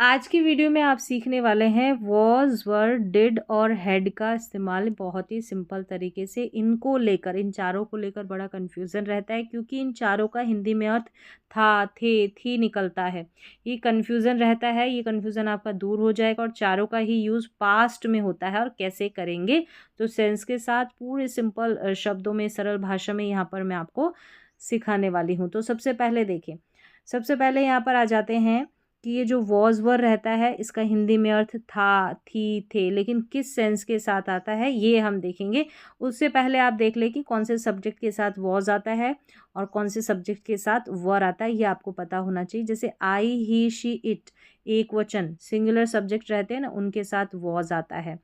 आज की वीडियो में आप सीखने वाले हैं वॉज, वर, डिड और हैड का इस्तेमाल बहुत ही सिंपल तरीके से। इनको लेकर, इन चारों को लेकर बड़ा कन्फ्यूज़न रहता है क्योंकि इन चारों का हिंदी में अर्थ था, थे, थी निकलता है। ये कन्फ्यूज़न रहता है, ये कन्फ्यूज़न आपका दूर हो जाएगा और चारों का ही यूज़ पास्ट में होता है। और कैसे करेंगे, तो सेंस के साथ पूरे सिंपल शब्दों में, सरल भाषा में यहाँ पर मैं आपको सिखाने वाली हूँ। तो सबसे पहले देखें, सबसे पहले यहाँ पर आ जाते हैं कि ये जो वॉज वर रहता है इसका हिंदी में अर्थ था, थी, थे, लेकिन किस सेंस के साथ आता है ये हम देखेंगे। उससे पहले आप देख लें कि कौन से सब्जेक्ट के साथ वॉज आता है और कौन से सब्जेक्ट के साथ वर आता है, ये आपको पता होना चाहिए। जैसे आई, ही, शी, इट एक वचन सिंगुलर सब्जेक्ट रहते हैं ना, उनके साथ वॉज आता है।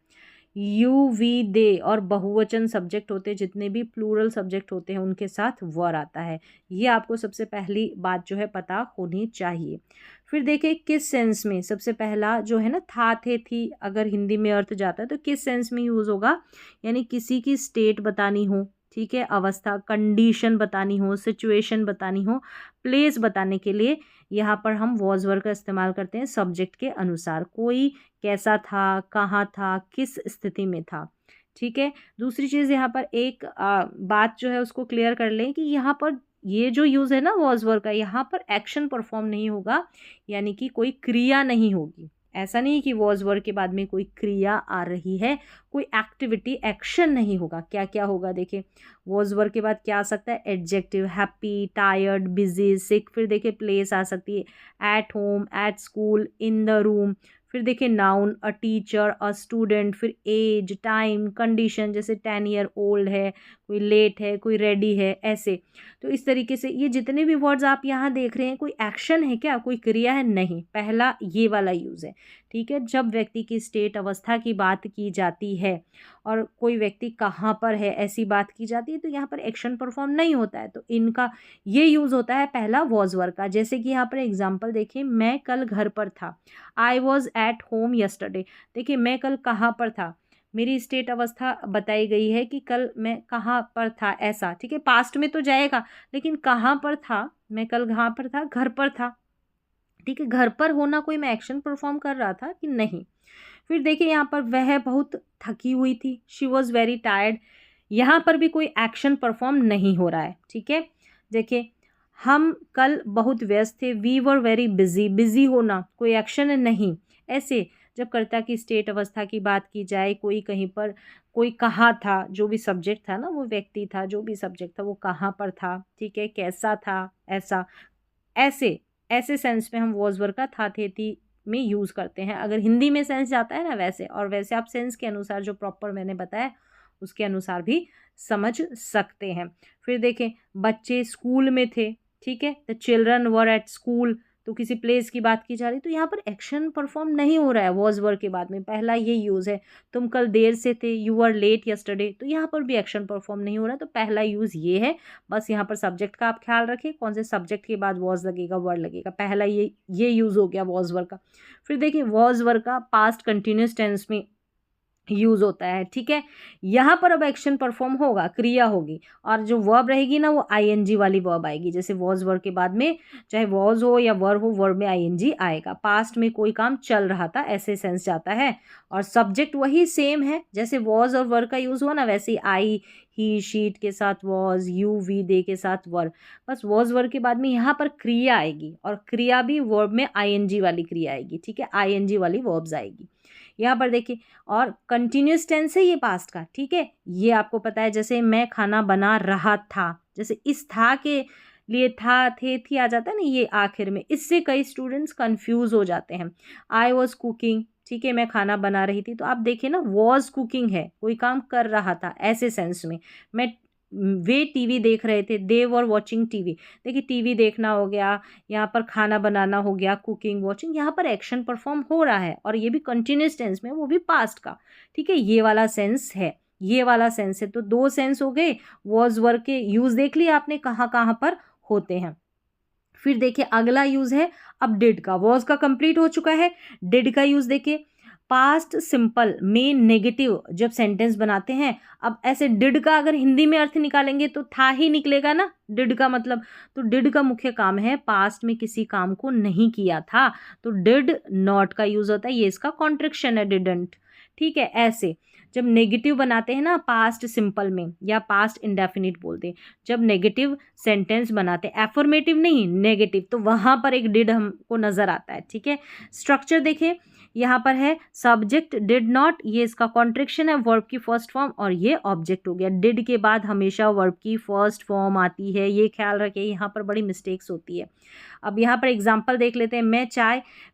यू, वी, दे और बहुवचन सब्जेक्ट होते हैं, जितने भी प्लूरल सब्जेक्ट होते हैं उनके साथ वर आता है। ये आपको सबसे पहली बात जो है पता होनी चाहिए। फिर देखिए किस सेंस में, सबसे पहला जो है ना था, थे, थी, अगर हिंदी में अर्थ जाता है तो किस सेंस में यूज़ होगा, यानी किसी की स्टेट बतानी हो, ठीक है, अवस्था, कंडीशन बतानी हो, सिचुएशन बतानी हो, प्लेस बताने के लिए यहाँ पर हम वॉज वर का इस्तेमाल करते हैं सब्जेक्ट के अनुसार। कोई कैसा था, कहाँ था, किस स्थिति में था, ठीक है। दूसरी चीज़ यहाँ पर एक बात जो है उसको क्लियर कर लें कि यहाँ पर ये जो यूज़ है ना वॉज वर का, यहाँ पर एक्शन परफॉर्म नहीं होगा, यानी कि कोई क्रिया नहीं होगी। ऐसा नहीं कि वॉज वर के बाद में कोई क्रिया आ रही है, कोई एक्टिविटी, एक्शन नहीं होगा। क्या क्या होगा देखिए, वॉज वर के बाद क्या आ सकता है, एडजेक्टिव, हैप्पी, टायर्ड, बिजी, सिक। फिर देखिए प्लेस आ सकती है, at home, at school, in the room. फिर देखिए noun, a teacher, a student. फिर एज, टाइम, कंडीशन, जैसे 10 ईयर ओल्ड है, कोई लेट है, कोई रेडी है, ऐसे। तो इस तरीके से ये जितने भी वर्ड्स आप यहाँ देख रहे हैं, कोई एक्शन है क्या, कोई क्रिया है, नहीं, पहला ये वाला यूज़ है, ठीक है। जब व्यक्ति की स्टेट, अवस्था की बात की जाती है और कोई व्यक्ति कहाँ पर है ऐसी बात की जाती है, तो यहाँ पर एक्शन परफॉर्म नहीं होता है, तो इनका ये यूज़ होता है पहला वॉज वर का। जैसे कि यहाँ पर एग्जाम्पल देखिए, मैं कल घर पर था, I was at home yesterday. देखिए मैं कल कहाँ पर था, मेरी स्टेट अवस्था बताई गई है कि कल मैं कहाँ पर था, ऐसा, ठीक है। पास्ट में तो जाएगा, लेकिन कहाँ पर था, मैं कल कहाँ पर था, घर पर था, ठीक है। घर पर होना, कोई मैं एक्शन परफॉर्म कर रहा था कि नहीं। फिर देखिए यहाँ पर वह बहुत थकी हुई थी, शी वॉज वेरी टायर्ड। यहाँ पर भी कोई एक्शन परफॉर्म नहीं हो रहा है, ठीक है। देखिए हम कल बहुत व्यस्त थे, we were very busy, busy होना, कोई एक्शन नहीं। ऐसे जब कर्ता की स्टेट अवस्था की बात की जाए, कोई कहीं पर, कोई कहाँ था, जो भी सब्जेक्ट था ना, वो व्यक्ति था, जो भी सब्जेक्ट था वो कहाँ पर था, ठीक है, कैसा था, ऐसा, ऐसे ऐसे सेंस में हम वॉज वर का था, थे, थी में यूज़ करते हैं। अगर हिंदी में सेंस जाता है ना वैसे, और वैसे आप सेंस के अनुसार जो प्रॉपर मैंने बताया उसके अनुसार भी समझ सकते हैं। फिर देखें बच्चे स्कूल में थे, ठीक है, the children were at school, तो किसी प्लेस की बात की जा रही, तो यहाँ पर एक्शन परफॉर्म नहीं हो रहा है वॉज वर के बाद में, पहला ये यूज़ है। तुम कल देर से थे, यू आर लेट यस्टरडे, तो यहाँ पर भी एक्शन परफॉर्म नहीं हो रहा है, तो पहला यूज़ ये है। बस यहाँ पर सब्जेक्ट का आप ख्याल रखें, कौन से सब्जेक्ट के बाद वॉज लगेगा, वर्ड लगेगा, पहला ये यूज़ हो गया वॉज वर का। फिर देखिए वॉज वर का पास्ट कंटिन्यूस टेंस में यूज़ होता है, ठीक है। यहाँ पर अब एक्शन परफॉर्म होगा, क्रिया होगी, और जो वर्ब रहेगी ना वो आईएनजी वाली वर्ब आएगी। जैसे वॉज वर्ब के बाद में चाहे वॉज हो या वर्ब हो, वर्ब में आईएनजी आएगा। पास्ट में कोई काम चल रहा था, ऐसे सेंस जाता है, और सब्जेक्ट वही सेम है, जैसे वॉज और वर्ब का यूज़ हुआ ना, वैसे ही आई, ही, शीट के साथ वॉज, यू, वी, दे के साथ वर्ब। बस वॉज वर्ब के बाद में यहाँ पर क्रिया आएगी, और क्रिया भी वर्ब में आईएनजी वाली क्रिया आएगी, ठीक है, आईएनजी वाली वर्ब्स आएगी यहाँ पर देखिए। और कंटिन्यूस टेंस है ये पास्ट का, ठीक है, ये आपको पता है। जैसे मैं खाना बना रहा था, जैसे इस था के लिए था, थे, थी आ जाता है ना ये आखिर में, इससे कई स्टूडेंट्स कंफ्यूज हो जाते हैं। आई वॉज कुकिंग, ठीक है, मैं खाना बना रही थी, तो आप देखिए ना वॉज कुकिंग है, कोई काम कर रहा था, ऐसे सेंस में। मैं वे टीवी देख रहे थे, दे वर वॉचिंग टीवी। देखिए टीवी देखना हो गया, यहाँ पर खाना बनाना हो गया, कुकिंग, वॉचिंग, यहाँ पर एक्शन परफॉर्म हो रहा है, और ये भी कंटिन्यूस टेंस में, वो भी पास्ट का, ठीक है, ये वाला सेंस है, ये वाला सेंस है। तो दो सेंस हो गए, वॉज वर्ब के यूज देख लिया आपने कहाँ कहाँ पर होते हैं। फिर देखिए अगला यूज है अब डिड का, वॉज का कंप्लीट हो चुका है, डिड का यूज देखिए, पास्ट सिंपल में नेगेटिव जब सेंटेंस बनाते हैं, अब ऐसे डिड का अगर हिंदी में अर्थ निकालेंगे तो था ही निकलेगा ना डिड का मतलब। तो डिड का मुख्य काम है पास्ट में किसी काम को नहीं किया था, तो डिड नॉट का यूज होता है, ये इसका कॉन्ट्रिक्शन है डिडंट। ठीक है, ऐसे जब नेगेटिव बनाते हैं ना पास्ट सिंपल में या पास्ट इंडेफिनिट बोलते हैं, जब नेगेटिव सेंटेंस बनाते हैं, एफर्मेटिव नहीं नेगेटिव, तो वहाँ पर एक डिड हमको नज़र आता है। ठीक है, स्ट्रक्चर देखें, यहाँ पर है सब्जेक्ट डिड नॉट, ये इसका कॉन्ट्रिक्शन है, वर्ब की फर्स्ट फॉर्म, और ये ऑब्जेक्ट हो गया। डिड के बाद हमेशा वर्ब की फर्स्ट फॉर्म आती है, ये ख्याल रखिए, यहाँ पर बड़ी मिस्टेक्स होती है। अब यहाँ पर एग्जाम्पल देख लेते हैं,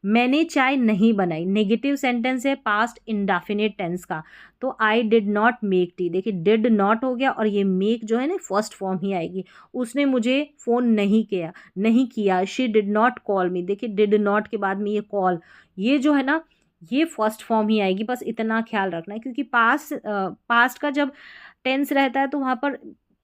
मैंने चाय नहीं बनाई, नेगेटिव सेंटेंस है पास्ट इंडेफिनिट टेंस का, तो आई डिड नॉट मेक टी, देखिए डिड नॉट हो गया और ये मेक जो है ना फर्स्ट फॉर्म ही आएगी। उसने मुझे फ़ोन नहीं किया, शी डिड नॉट कॉल मी, देखिए डिड नॉट के बाद में ये कॉल, ये जो है ना ये फर्स्ट फॉर्म ही आएगी, बस इतना ख्याल रखना है, क्योंकि पास्ट का जब टेंस रहता है तो वहाँ पर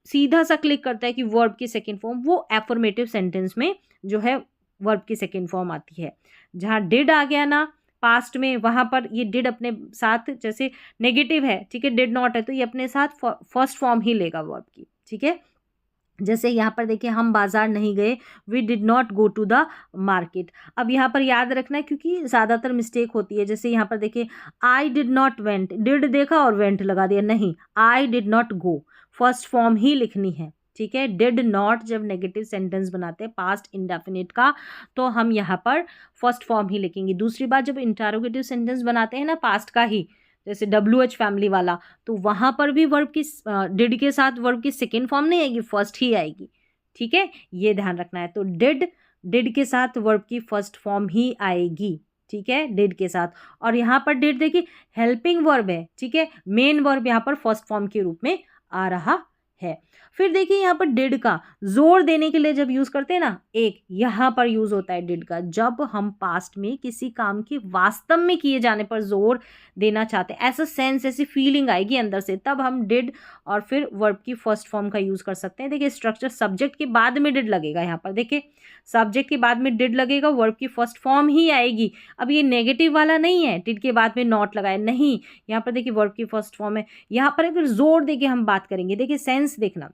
सीधा सा क्लिक करता है कि वर्ब की सेकेंड फॉर्म, वो एफर्मेटिव सेंटेंस में जो है वर्ब की सेकेंड फॉर्म आती है। जहाँ डिड आ गया ना पास्ट में, वहाँ पर ये डिड अपने साथ, जैसे नेगेटिव है, ठीक है, डिड नॉट है, तो ये अपने साथ फर्स्ट फॉर्म ही लेगा वर्ब की। ठीक है, जैसे यहाँ पर देखिए हम बाजार नहीं गए, we did not go to the market. अब यहाँ पर याद रखना है क्योंकि ज़्यादातर मिस्टेक होती है, जैसे यहाँ पर देखिए I did not went, did देखा और वेंट लगा दिया, नहीं, I did not go, first form ही लिखनी है। ठीक है, डिड नॉट जब नेगेटिव सेंटेंस बनाते हैं पास्ट इंडेफिनिट का, तो हम यहाँ पर फर्स्ट फॉर्म ही लिखेंगे। दूसरी बात, जब इंटरोगेटिव सेंटेंस बनाते हैं ना पास्ट का ही, जैसे WH फैमिली वाला, तो वहाँ पर भी वर्ब की डिड के साथ वर्ब की सेकेंड फॉर्म नहीं आएगी, फर्स्ट ही आएगी। ठीक है, ये ध्यान रखना है। तो डिड के साथ वर्ब की फर्स्ट फॉर्म ही आएगी। ठीक है, डिड के साथ, और यहाँ पर डिड देखिए हेल्पिंग वर्ब है। ठीक है, मेन वर्ब यहाँ पर फर्स्ट फॉर्म के रूप में आ रहा है। फिर देखिए यहाँ पर डिड का जोर देने के लिए जब यूज करते हैं ना, एक यहाँ पर यूज होता है डिड का, जब हम पास्ट में किसी काम के वास्तव में किए जाने पर जोर देना चाहते हैं, ऐसा सेंस, ऐसी फीलिंग आएगी अंदर से, तब हम डिड और फिर वर्ब की फर्स्ट फॉर्म का यूज कर सकते हैं। देखिए स्ट्रक्चर, सब्जेक्ट के बाद में डिड लगेगा, यहाँ पर देखिए सब्जेक्ट के बाद में डिड लगेगा, वर्ब की फर्स्ट फॉर्म ही आएगी। अब ये नेगेटिव वाला नहीं है, डिड के बाद में नॉट लगाए, नहीं, यहाँ पर देखिए वर्ब की फर्स्ट फॉर्म है। यहाँ पर अगर जोर देके हम बात करेंगे, देखिए सेंस देखना,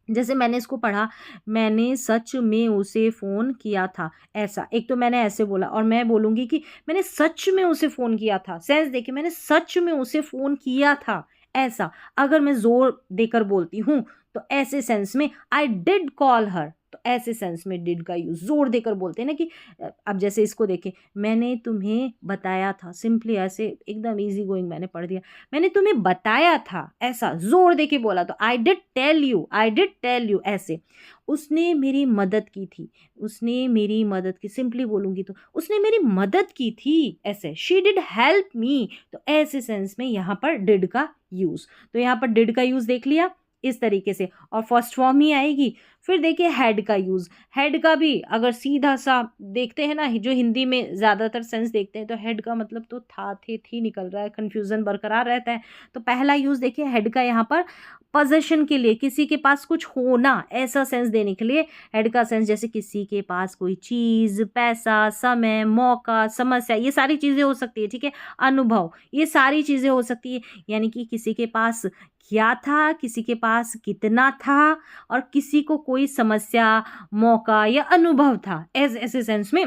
जैसे मैंने इसको पढ़ा, मैंने सच में उसे फ़ोन किया था, ऐसा, एक तो मैंने ऐसे बोला और मैं बोलूँगी कि मैंने सच में उसे फ़ोन किया था, सेंस देखिए, मैंने सच में उसे फ़ोन किया था, ऐसा। अगर मैं ज़ोर देकर बोलती हूँ तो ऐसे सेंस में आई डिड कॉल हर, तो ऐसे सेंस में डिड का यूज़ जोर देकर बोलते हैं ना कि अब जैसे इसको देखें, मैंने तुम्हें बताया था, सिंपली ऐसे एकदम इजी गोइंग मैंने पढ़ दिया, मैंने तुम्हें बताया था, ऐसा जोर देके बोला, तो आई डिड टेल यू, ऐसे। उसने मेरी मदद की थी, उसने मेरी मदद की, सिंपली बोलूँगी तो उसने मेरी मदद की थी, ऐसे। शी डिड हेल्प मी, तो ऐसे सेंस में यहाँ पर डिड का यूज़, तो यहाँ पर डिड का यूज़ देख लिया इस तरीके से, और फर्स्ट फॉर्म ही आएगी। फिर देखिए हेड का यूज़, हेड का भी अगर सीधा सा देखते हैं ना, जो हिंदी में ज़्यादातर सेंस देखते हैं, तो हेड का मतलब तो था, थे, थी निकल रहा है, कन्फ्यूज़न बरकरार रहता है। तो पहला यूज़ देखिए हेड का, यहाँ पर पोजेशन के लिए, किसी के पास कुछ होना, ऐसा सेंस देने के लिए हेड का सेंस, जैसे किसी के पास कोई चीज़, पैसा, समय, मौका, समस्या, ये सारी चीज़ें हो सकती है। ठीक है, अनुभव, ये सारी चीज़ें हो सकती है, यानी कि किसी के पास क्या था, किसी के पास कितना था, और किसी को कोई समस्या, मौका या अनुभव था, ऐसे सेंस में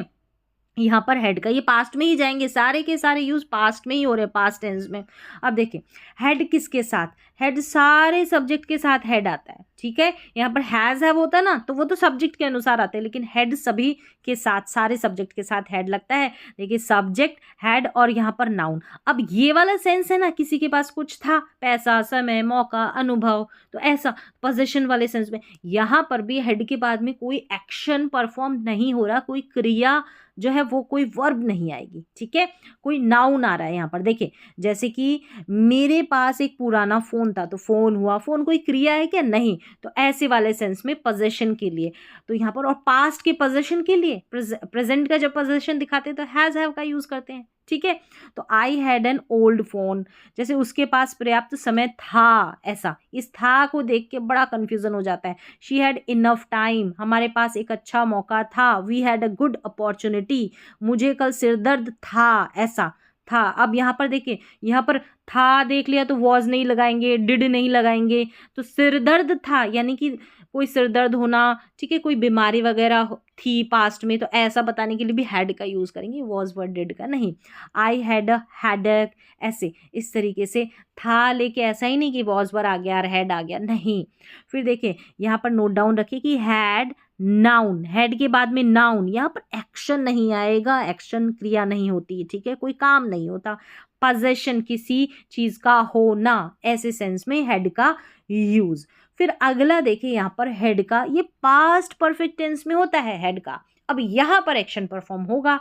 यहाँ पर हेड का, ये पास्ट में ही जाएंगे, सारे के सारे यूज पास्ट में ही हो रहे हैं, पास्ट टेंस में। अब देखिए हेड किसके साथ, हेड सारे सब्जेक्ट के साथ हेड आता है। ठीक है, यहाँ पर हैज़ हैव होता है ना, तो वो तो सब्जेक्ट के अनुसार आते हैं, लेकिन हेड सभी के साथ, सारे सब्जेक्ट के साथ हेड लगता है। देखिए सब्जेक्ट, हेड, और यहाँ पर नाउन। अब ये वाला सेंस है ना, किसी के पास कुछ था, पैसा, समय, मौका, अनुभव, तो ऐसा पोजीशन वाले सेंस में, यहाँ पर भी हेड के बाद में कोई एक्शन परफॉर्म नहीं हो रहा, कोई क्रिया जो है वो कोई वर्ब नहीं आएगी। ठीक है, कोई नाउन आ रहा है यहाँ पर, देखिए जैसे कि मेरे पास एक पुराना फ़ोन था, तो फ़ोन हुआ, फ़ोन कोई क्रिया है क्या, नहीं, तो ऐसे वाले सेंस में पोजेशन के लिए, तो यहाँ पर, और पास्ट के पोजेशन के लिए, प्रेजेंट का जब पोजेशन दिखाते हैं तो हैज़ हैव का यूज़ करते हैं। ठीक है, तो I had an old phone, जैसे उसके पास पर्याप्त समय था, ऐसा। इस था को देख के बड़ा कंफ्यूजन हो जाता है। शी हैड इनफ टाइम, हमारे पास एक अच्छा मौका था। We had a good opportunity, मुझे कल सिरदर्द था, ऐसा। था। अब यहाँ पर देखिए, यहाँ पर था देख लिया तो वॉज नहीं लगाएंगे, डिड नहीं लगाएंगे, तो सिर दर्द था यानी कि कोई सिर दर्द होना, ठीक है, कोई बीमारी वगैरह थी पास्ट में, तो ऐसा बताने के लिए भी हैड का यूज़ करेंगे, वॉज वर्ड डिड का नहीं। आई हैड अ हेडेक, ऐसे इस तरीके से था लेके ऐसा ही नहीं कि वॉज वर्ड आ गया और हैड आ गया, नहीं। फिर देखिए यहाँ पर नोट डाउन रखिए कि हैड नाउन, हेड के बाद में नाउन, यहाँ पर एक्शन नहीं आएगा, एक्शन क्रिया नहीं होती, ठीक है, कोई काम नहीं होता। पजेशन, किसी चीज का होना, ऐसे सेंस में हेड का यूज। फिर अगला देखिए यहाँ पर हेड का, ये पास्ट परफेक्ट टेंस में होता है हेड का। अब यहाँ पर एक्शन परफॉर्म होगा,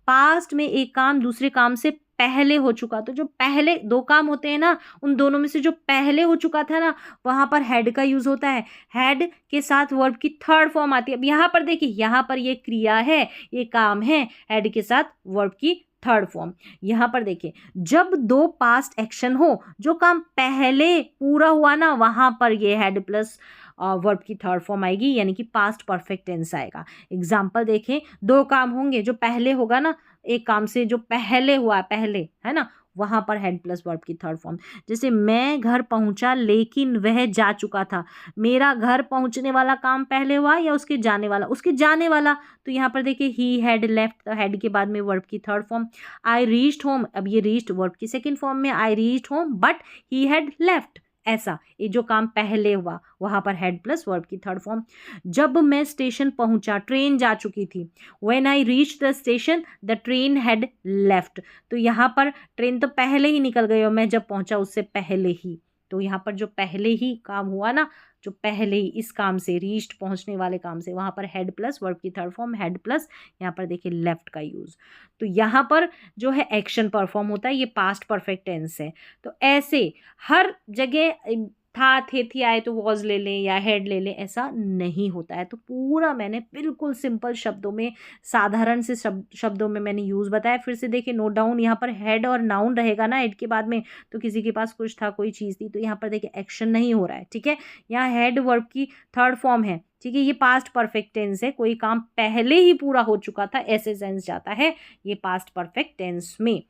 पास्ट में एक काम दूसरे काम से पहले हो चुका, तो जो पहले दो काम होते हैं ना, उन दोनों में से जो पहले हो चुका था ना, वहां पर हेड का यूज होता है। हेड के साथ वर्ब की थर्ड फॉर्म आती है। अब यहाँ पर देखिए, यहाँ पर ये क्रिया है, ये काम है, हेड के साथ वर्ब की थर्ड फॉर्म। यहाँ पर देखिए, जब दो पास्ट एक्शन हो, जो काम पहले पूरा हुआ ना, वहां पर ये हेड प्लस वर्ब की थर्ड फॉर्म आएगी, यानी कि पास्ट परफेक्ट टेंस आएगा। एग्जाम्पल देखें, दो काम होंगे, जो पहले होगा ना, एक काम से जो पहले हुआ, पहले है ना, वहां पर हेड प्लस वर्ब की थर्ड फॉर्म। जैसे मैं घर पहुंचा लेकिन वह जा चुका था, मेरा घर पहुंचने वाला काम पहले हुआ या उसके जाने वाला? उसके जाने वाला। तो यहाँ पर देखिए, ही हैड लेफ्ट, तो हेड के बाद में वर्ब की third form. I reached home, अब ये रीच्ड वर्ब की सेकेंड फॉर्म में, I reached home but he had left, ऐसा ये जो काम पहले हुआ वहां पर हेड प्लस वर्ब की थर्ड फॉर्म। जब मैं स्टेशन पहुंचा, ट्रेन जा चुकी थी। When I reach the station the train had left, तो यहाँ पर ट्रेन तो पहले ही निकल गई और मैं जब पहुंचा उससे पहले ही, तो यहाँ पर जो पहले ही काम हुआ ना, जो पहले ही इस काम से, रीच्ड पहुंचने वाले काम से, वहां पर हेड प्लस वर्ब की थर्ड फॉर्म, हेड प्लस यहाँ पर देखिए लेफ्ट का यूज। तो यहाँ पर जो है एक्शन परफॉर्म होता है, ये पास्ट परफेक्ट टेंस है। तो ऐसे हर जगह था, थे, थी, आए तो वॉज ले लें या हेड ले लें, ऐसा नहीं होता है। तो पूरा मैंने बिल्कुल सिंपल शब्दों में, साधारण से शब्दों में मैंने यूज़ बताया। फिर से देखिए, नोट डाउन, यहाँ पर हेड और नाउन रहेगा ना हेड के बाद में, तो किसी के पास कुछ था, कोई चीज़ थी, तो यहाँ पर देखिए एक्शन नहीं हो रहा है, ठीक है। यहाँ हेड वर्ब की थर्ड फॉर्म है, ठीक है, ये पास्ट परफेक्ट टेंस है, कोई काम पहले ही पूरा हो चुका था, ऐसे सेंस जाता है ये पास्ट परफेक्ट टेंस में।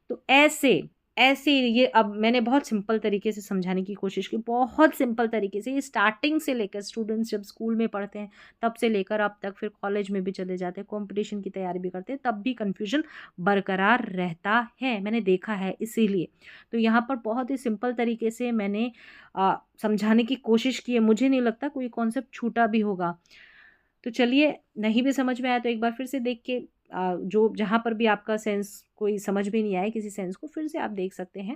तो ऐसे ऐसे ये, अब मैंने बहुत सिंपल तरीके से समझाने की कोशिश की, बहुत सिंपल तरीके से। ये स्टार्टिंग से लेकर, स्टूडेंट्स जब स्कूल में पढ़ते हैं तब से लेकर अब तक, फिर कॉलेज में भी चले जाते हैं, कंपटीशन की तैयारी भी करते हैं, तब भी कन्फ्यूजन बरकरार रहता है, मैंने देखा है, इसीलिए। तो यहाँ पर बहुत ही सिंपल तरीके से मैंने समझाने की कोशिश की है। मुझे नहीं लगता कोई कॉन्सेप्ट छूटा भी होगा। तो चलिए, नहीं भी समझ में आया तो एक बार फिर से देख के जो जहाँ पर भी आपका सेंस कोई समझ में नहीं आए किसी सेंस को, फिर से आप देख सकते हैं।